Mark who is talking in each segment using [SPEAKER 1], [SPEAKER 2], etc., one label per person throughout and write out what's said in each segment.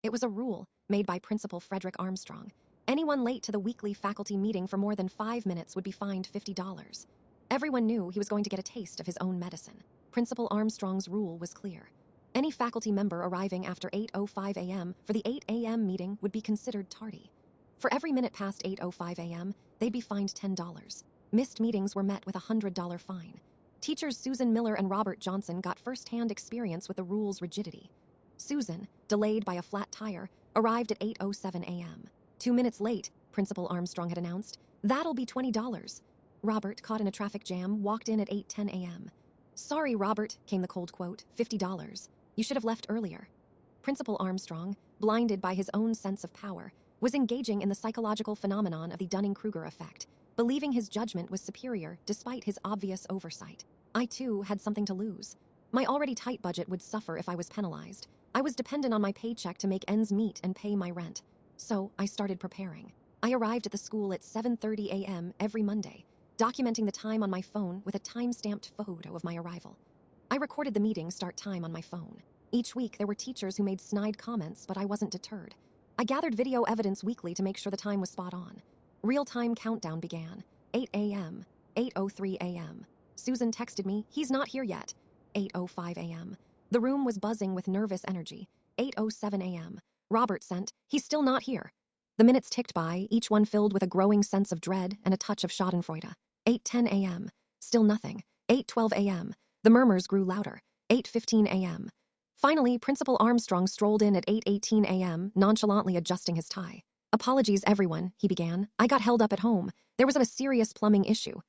[SPEAKER 1] It was a rule made by Principal Frederick Armstrong. Anyone late to the weekly faculty meeting for more than 5 minutes would be fined $50. Everyone knew he was going to get a taste of his own medicine. Principal Armstrong's rule was clear. Any faculty member arriving after 8:05 a.m. for the 8 a.m. meeting would be considered tardy. For every minute past 8:05 a.m., they'd be fined $10. Missed meetings were met with a $100 fine. Teachers Susan Miller and Robert Johnson got first-hand experience with the rule's rigidity. Susan, delayed by a flat tire, arrived at 8:07 a.m. 2 minutes late, Principal Armstrong had announced. That'll be $20. Robert, caught in a traffic jam, walked in at 8:10 a.m. Sorry, Robert, came the cold quote, $50. You should have left earlier. Principal Armstrong, blinded by his own sense of power, was engaging in the psychological phenomenon of the Dunning-Kruger effect, believing his judgment was superior despite his obvious oversight. I, too, had something to lose. My already tight budget would suffer if I was penalized. I was dependent on my paycheck to make ends meet and pay my rent. So I started preparing. I arrived at the school at 7:30 a.m. every Monday, documenting the time on my phone with a time-stamped photo of my arrival. I recorded the meeting start time on my phone. Each week, there were teachers who made snide comments, but I wasn't deterred. I gathered video evidence weekly to make sure the time was spot on. Real-time countdown began. 8 a.m., 8:03 a.m. Susan texted me, he's not here yet. 8:05 a.m. The room was buzzing with nervous energy. 8:07 a.m. Robert sent, he's still not here. The minutes ticked by, each one filled with a growing sense of dread and a touch of schadenfreude. 8:10 a.m. Still nothing. 8:12 a.m. The murmurs grew louder. 8:15 a.m. Finally, Principal Armstrong strolled in at 8:18 a.m., nonchalantly adjusting his tie. Apologies, everyone, he began. I got held up at home. There was a serious plumbing issue.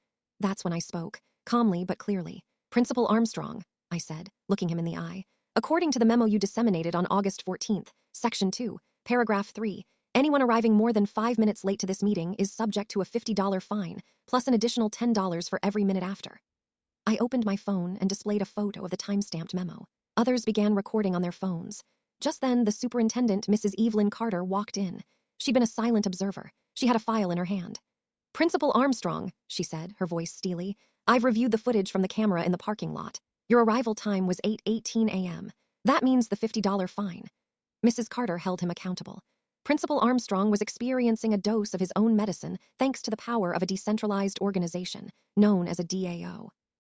[SPEAKER 1] That's when I spoke, calmly but clearly. Principal Armstrong, I said, looking him in the eye. According to the memo you disseminated on August 14th, Section 2, Paragraph 3, anyone arriving more than 5 minutes late to this meeting is subject to a $50 fine, plus an additional $10 for every minute after. I opened my phone and displayed a photo of the time-stamped memo. Others began recording on their phones. Just then, the superintendent, Mrs. Evelyn Carter, walked in. She'd been a silent observer. She had a file in her hand. Principal Armstrong, she said, her voice steely, I've reviewed the footage from the camera in the parking lot. Your arrival time was 8:18 a.m. That means the $50 fine. Mrs. Carter held him accountable. Principal Armstrong was experiencing a dose of his own medicine thanks to the power of a decentralized organization known as a DAO.